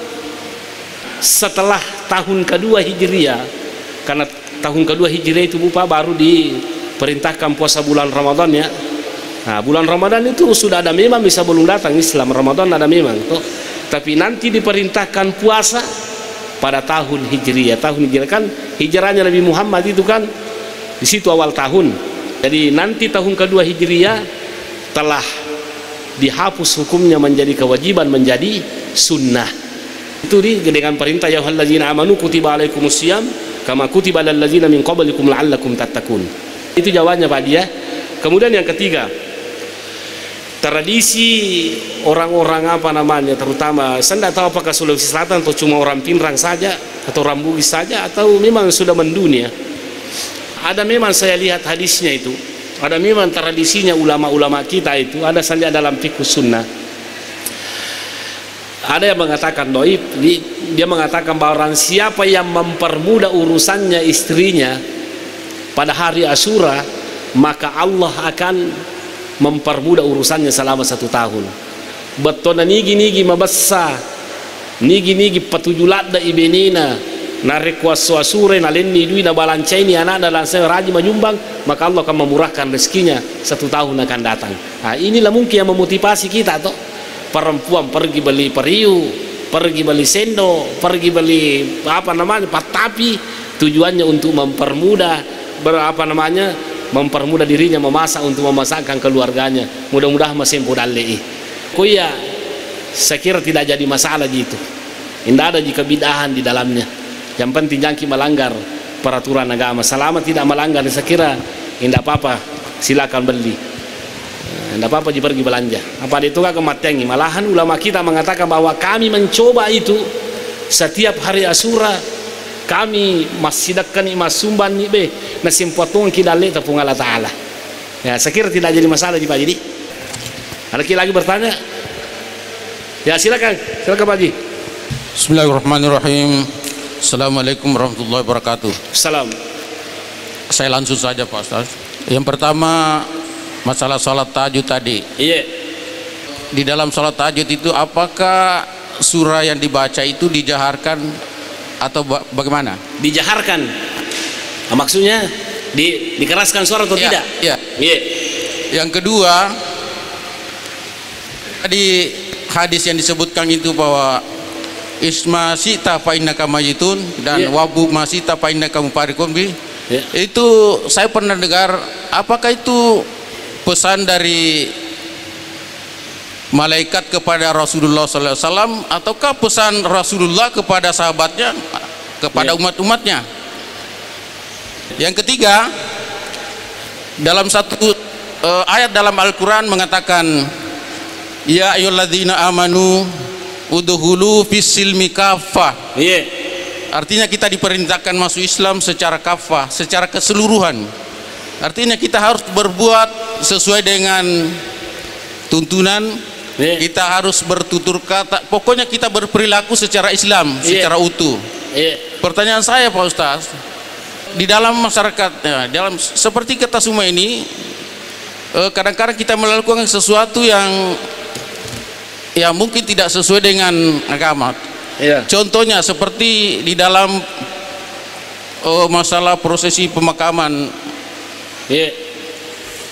Setelah tahun kedua Hijriah, karena tahun kedua Hijriah itu baru diperintahkan puasa bulan Ramadan ya. Nah, bulan Ramadan itu sudah ada memang, bisa belum datang Islam, Ramadan ada memang tuh. Tapi nanti diperintahkan puasa pada tahun Hijriah. Tahun Hijriah kan hijrahnya Nabi Muhammad itu kan di situ awal tahun. Jadi nanti tahun kedua Hijriah telah dihapus hukumnya menjadi kewajiban, menjadi sunnah. Itu dengan perintah ya ayyuhallazina amanu kutiba alaikumusiyam kama kutiba alal ladzina min qablikum la'allakum tattaqun. Itu jawabannya Pak dia. Kemudian yang ketiga, tradisi orang-orang apa namanya, terutama saya tidak tahu apakah Sulawesi Selatan atau cuma orang Pinrang saja atau orang Bugis saja atau memang sudah mendunia. Ada memang saya lihat hadisnya itu, Ada memang tradisinya ulama-ulama kita itu, ada saja dalam fikih sunnah. Ada yang mengatakan doib, dia mengatakan bahwa orang siapa yang mempermudah urusannya istrinya pada hari Asyura, maka Allah akan mempermudah urusannya selama 1 tahun. Betul nigi mabassa, nigi patujulat da ibenina, narik waswasure nalenni dui na balancai ni anak dalam saya raji majumbang, maka Allah akan memurahkan rezekinya 1 tahun akan datang. Nah, inilah mungkin yang memotivasi kita toh. Perempuan pergi beli periu, pergi beli sendok, pergi beli patapi, tujuannya untuk mempermudah mempermudah dirinya memasak untuk memasakkan keluarganya. Mudah-mudahan masih podalei. Kuya, saya kira tidak jadi masalah gitu. Tidak ada jika bid'ahan di dalamnya. Yang penting jangan melanggar peraturan agama. Selama tidak melanggar, saya kira tidak apa-apa. Silakan beli. Tidak apa-apa pergi belanja. Apa itu kan kematian. Malahan ulama kita mengatakan bahwa kami mencoba itu setiap hari Asyura. Kami masih dekat masumban ni be nasim potong kita le tepung Allah Taala. Ya, saya kira tidak jadi masalah di Pak Haji. Ada lagi bertanya? Ya silakan Pak Haji. Bismillahirrahmanirrahim. Assalamualaikum warahmatullahi wabarakatuh. Salam. Saya langsung saja Pak Ustaz. Yang pertama masalah sholat tahajud tadi. Iya. Di dalam sholat tahajud itu apakah surah yang dibaca itu dijaharkan atau bagaimana? Dijaharkan. Nah, maksudnya dikeraskan suara atau tidak? Iya. Iya. Yang kedua, tadi hadis yang disebutkan itu bahwa isma sita fa innaka mayitun dan wabu masita fa innaka mufarriqun bi. Itu saya pernah dengar, apakah itu pesan dari malaikat kepada Rasulullah SAW ataukah pesan Rasulullah kepada sahabatnya, kepada umat-umatnya? Yang ketiga, dalam satu ayat dalam Al-Quran mengatakan, ya ayyuhalladzina amanu udhulu fis-silmi kaffah. Artinya kita diperintahkan masuk Islam secara kafah, secara keseluruhan. Artinya kita harus berbuat sesuai dengan tuntunan. Kita harus bertutur kata, pokoknya kita berperilaku secara Islam, secara utuh. Pertanyaan saya Pak Ustaz, di dalam masyarakat, dalam seperti kita semua ini, kadang-kadang kita melakukan sesuatu yang mungkin tidak sesuai dengan agama. Contohnya seperti di dalam masalah prosesi pemakaman,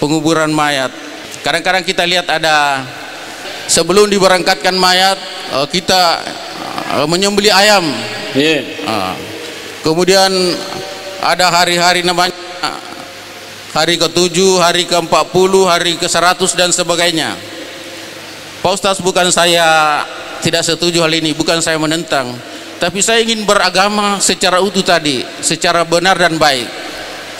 penguburan mayat. Kadang-kadang kita lihat ada, sebelum diberangkatkan mayat, kita menyembelih ayam. Kemudian ada hari-hari namanya hari ke-7, hari ke-40, hari ke-100 dan sebagainya. Pak Ustaz, bukan saya tidak setuju hal ini, bukan saya menentang, tapi saya ingin beragama secara utuh tadi, secara benar dan baik.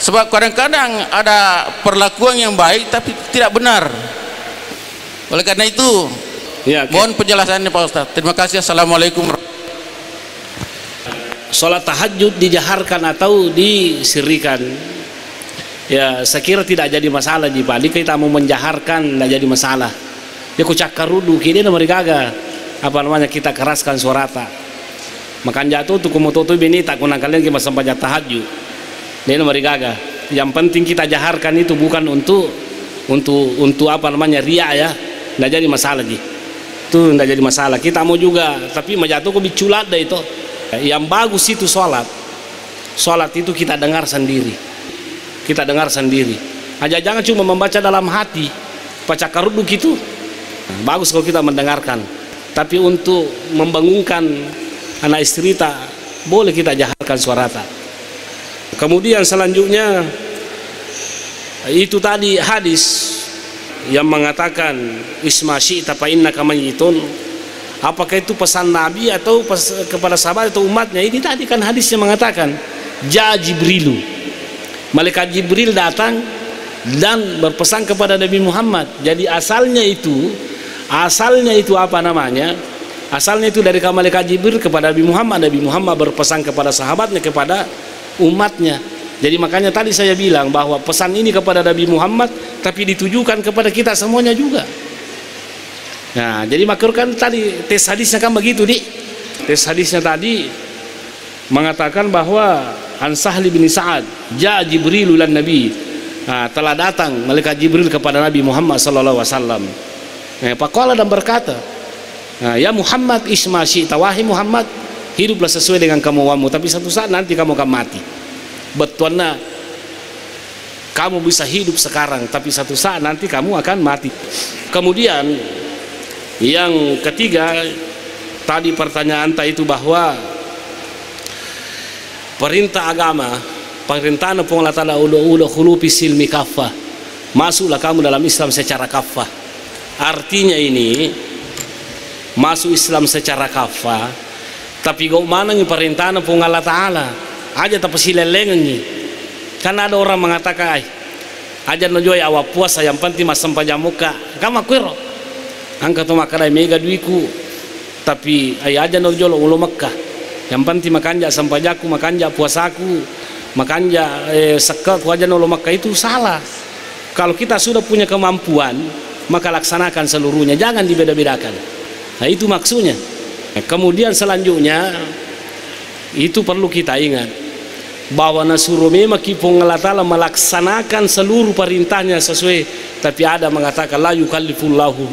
Sebab kadang-kadang ada perlakuan yang baik tapi tidak benar. Oleh karena itu, mohon penjelasannya Pak Ustaz. Terima kasih. Assalamualaikum. Sholat tahajud dijaharkan atau disirrikan, ya saya kira tidak jadi masalah. Jika kita mau menjaharkan tidak jadi masalah. Ya kucakar rudu kini mereka kita keraskan suara tak makan jatuh tuh kumototo bini tak kunang kalian kita sampai tahajud. Ini mereka yang penting kita jaharkan itu bukan untuk ria ya, tidak jadi masalah itu tidak jadi masalah. Kita mau juga tapi majatuh kok biculat dah itu. Yang bagus itu sholat itu kita dengar sendiri, aja jangan cuma membaca dalam hati baca karuduk itu. Bagus kalau kita mendengarkan, tapi untuk membangunkan anak istri tak boleh kita jaharkan suara tak. Kemudian selanjutnya itu tadi hadis yang mengatakan isma syi'ta fa innaka mayyitun. Apakah itu pesan Nabi atau kepada sahabat atau umatnya? Ini tadi kan hadisnya mengatakan ja Jibrilu, malaikat Jibril datang dan berpesan kepada Nabi Muhammad. Jadi asalnya itu apa namanya? Asalnya itu dari malaikat Jibril kepada Nabi Muhammad. Nabi Muhammad berpesan kepada sahabatnya, kepada umatnya. Jadi makanya tadi saya bilang bahwa pesan ini kepada Nabi Muhammad tapi ditujukan kepada kita semuanya juga. Nah, jadi makanya kan tadi tes hadisnya kan begitu, Dik. Tes hadisnya tadi mengatakan bahwa An Sahli bin Sa'ad, ja Jibril lan Nabi. Nah, telah datang malaikat Jibril kepada Nabi Muhammad sallallahu alaihi wasallam. Faqala dan berkata, ya Muhammad isma syi'ta, wahai Muhammad, hiduplah sesuai dengan kemauanmu, tapi satu saat nanti kamu akan mati. Betulnya kamu bisa hidup sekarang, tapi satu saat nanti kamu akan mati. Kemudian yang ketiga, tadi pertanyaan itu bahwa perintah agama, perintah Allah Ta'ala udah khulufi silmi kaffah, masuklah kamu dalam Islam secara kaffah. Artinya ini masuk Islam secara kaffah, tapi kau mana nih perintah Allah Ta'ala aja tapi silelengan. Karena ada orang mengatakan aja nojoi awak puasa yang penting mas sampah muka kamu kuiro angkat tu makan mega duiku tapi aja nojolo ulo Mekah yang penting makan sampah jaku makan puasaku makan sekat aja nolo Mekah. Itu salah. Kalau kita sudah punya kemampuan maka laksanakan seluruhnya, jangan dibeda-bedakan. Nah itu maksudnya. Kemudian selanjutnya itu perlu kita ingat bahwa nasuruh memang kipong Allah Ta'ala melaksanakan seluruh perintahnya sesuai, tapi ada mengatakan la yukallifullahu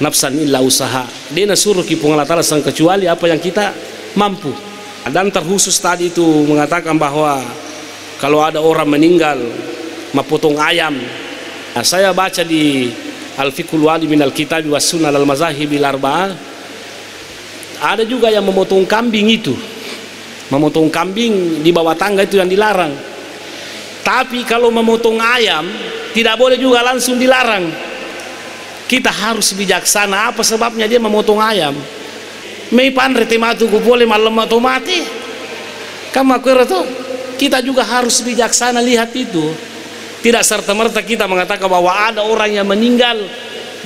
nafsan illa usaha. Dia nasuruh kipong Allah Ta'ala sang kecuali apa yang kita mampu. Dan terkhusus tadi itu mengatakan bahwa kalau ada orang meninggal memotong ayam. Nah, saya baca di Al-Fiqhul Wali min Al-Kitab wa Sunnah Al-Mazahibil Arba'ah, ada juga yang memotong kambing itu. Memotong kambing di bawah tangga itu yang dilarang. Tapi kalau memotong ayam tidak boleh juga langsung dilarang. Kita harus bijaksana. Apa sebabnya dia memotong ayam? Mei pandre tematu ku boleh malam atau mati. Kamu akui itu? Kita juga harus bijaksana lihat itu. Tidak serta-merta kita mengatakan bahwa ada orang yang meninggal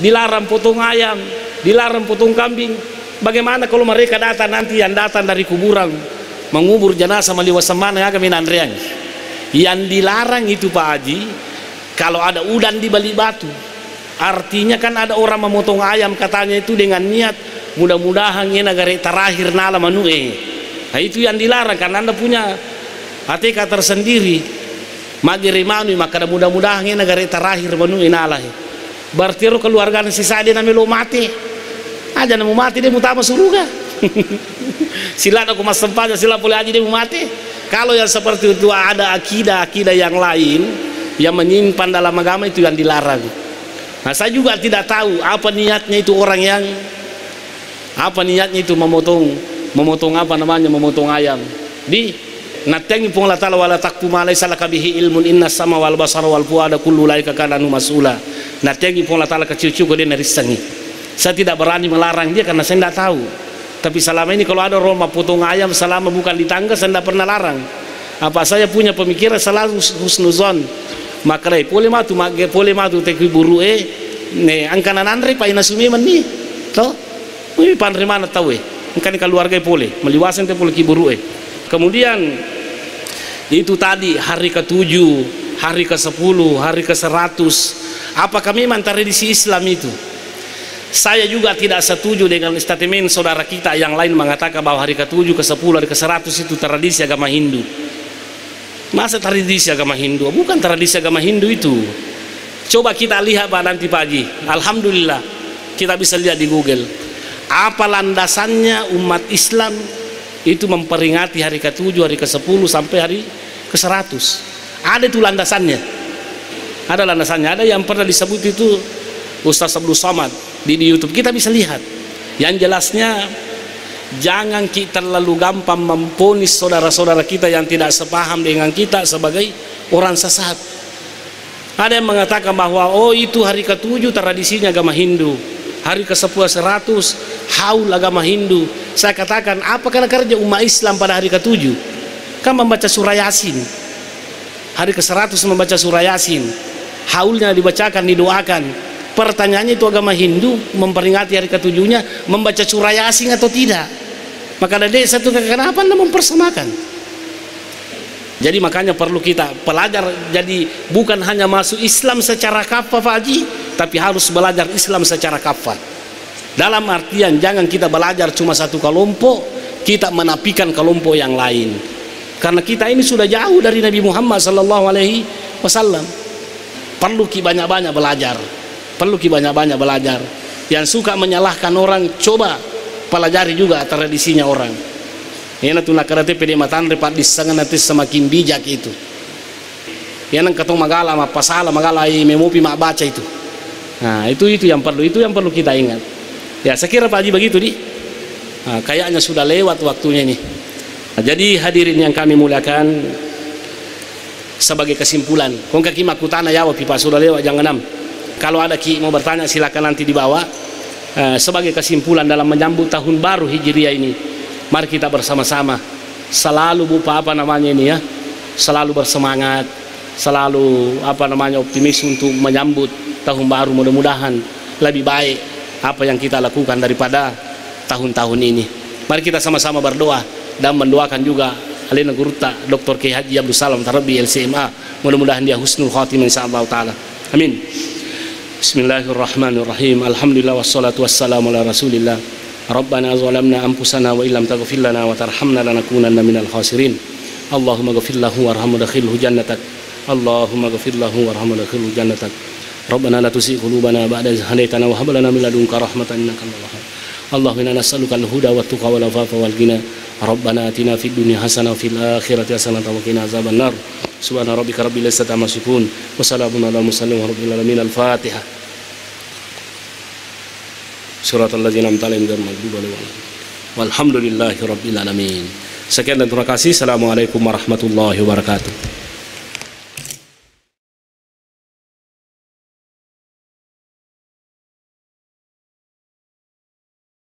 dilarang potong ayam, dilarang potong kambing. Bagaimana kalau mereka datang nanti yang datang dari kuburan mengubur jenazah maliwasamana ya kami nandreang. Yang dilarang itu Pak Haji kalau ada udan di balik batu. Artinya kan ada orang memotong ayam katanya itu dengan niat mudah-mudahan ini negara terakhir nala manue. Nah itu yang dilarang karena Anda punya ATK tersendiri. Magirimanu maka mudah-mudahan ini negara terakhir manue nala. Berarti keluarga sisa dia namanya lo mati. Aja mau mati dia mutama surga. Sila aku mas sempatnya sila boleh aja dia mau mati. Kalau yang seperti itu ada akidah yang lain yang menyimpan dalam agama itu yang dilarang. Nah saya juga tidak tahu apa niatnya itu orang yang apa niatnya itu memotong apa namanya memotong ayam. Di natengi pun Allah Ta'ala wala taqfu ma laysa laka bihi ilmun inna sama wal basara wal fuada kullu laika kana mas'ula. Natengi pun Allah Ta'ala kecil-kecil dia narisangi. Saya tidak berani melarang dia karena saya tidak tahu. Tapi selama ini kalau ada orang potong ayam selama bukan di tangga saya tidak pernah larang. Apa saya punya pemikiran selalu husnuzon. Makrai boleh matu teki buru ne angkanan andre pa inasumi man ni. To? Ini pandri mana tahu angkani keluarga boleh meliwasan te boleh kiburu Kemudian itu tadi hari ke-7, hari ke-10, hari ke-100. Apakah memang tradisi Islam itu? Saya juga tidak setuju dengan statement saudara kita yang lain mengatakan bahwa hari ke-7, ke-10, hari ke-100 itu tradisi agama Hindu. Masa tradisi agama Hindu? Bukan tradisi agama Hindu itu. Coba kita lihat Pak nanti pagi. Alhamdulillah kita bisa lihat di Google. Apa landasannya umat Islam itu memperingati hari ke-7, hari ke-10 sampai hari ke-100? Ada itu landasannya. Ada landasannya. Ada yang pernah disebut itu Ustaz Abdul Somad di YouTube, kita bisa lihat. Yang jelasnya jangan kita terlalu gampang memponis saudara-saudara kita yang tidak sepaham dengan kita sebagai orang sesat. Ada yang mengatakan bahwa oh itu hari ke-7 tradisinya agama Hindu, hari ke-10, 100 haul agama Hindu. Saya katakan apa kerja umat Islam pada hari ke-7? Kan membaca surah Yasin. Hari ke-100 membaca surah Yasin, haulnya dibacakan, didoakan. Pertanyaannya itu agama Hindu memperingati hari ke-7-nya membaca surah Yasin atau tidak? Maka ada satu kenapa Anda mempersamakan? Jadi makanya perlu kita pelajar, jadi bukan hanya masuk Islam secara kafah Pak Haji, tapi harus belajar Islam secara kafah. Dalam artian jangan kita belajar cuma satu kelompok, kita menafikan kelompok yang lain. Karena kita ini sudah jauh dari Nabi Muhammad SAW. Perlu banyak-banyak belajar. Perlu banyak-banyak belajar. Yang suka menyalahkan orang, coba pelajari juga tradisinya orang. Yana tu nakarate pede matan repat disangan nanti semakin bijak itu. Yana katong magala ma pasala magala memopi mak baca itu. Nah, itu yang perlu kita ingat. Ya, saya kira Pak Haji begitu di. Nah, kayaknya sudah lewat waktunya ini. Nah, jadi hadirin yang kami muliakan, sebagai kesimpulan, kong kaki makutana ya Pak sudah lewat jangan 6. Kalau ada ki mau bertanya silakan nanti di bawah. Sebagai kesimpulan dalam menyambut tahun baru Hijriah ini, mari kita bersama-sama selalu selalu bersemangat, selalu optimis untuk menyambut tahun baru. Mudah-mudahan lebih baik apa yang kita lakukan daripada tahun-tahun ini. Mari kita sama-sama berdoa dan mendoakan juga alina guruta Dr. Kiai Haji Abdul Salam Tarabi LCMA, mudah-mudahan dia husnul khatimah insyaallah taala. Amin. Bismillahirrahmanirrahim. Alhamdulillah wassalatu wassalamu ala Rasulillah. Rabbana zalamna anfusana wa illam taghfir lana wa tarhamna lanakunanna minal khasirin. Allahumma ghfir lahu warhamhu dakhilhu jannatak. Allahumma ghfir lahu warhamhu dakhilhu jannatak. Rabbana la tuzigh qulubana ba'da idh hadaytana wa hab lana min ladunka rahmatan innaka antal wahhab. Allahumma inna nas'aluka al-huda wat tuqa wal afafa wal ghina. Rabbana atina fid dunya hasanah wa fil akhirati hasanah wa qina azabannar. Subhana rabbika rabbil izzati amma yasifun wa salamun alal mursalin walhamdulillahi rabbil alamin. Al-Fatihah. Suratul ladzina an'amta 'alaihim ghairil maghdubi 'alaihim walhamdulillahi rabbil alamin. Sekian dan terima kasih. Assalamualaikum warahmatullahi wabarakatuh.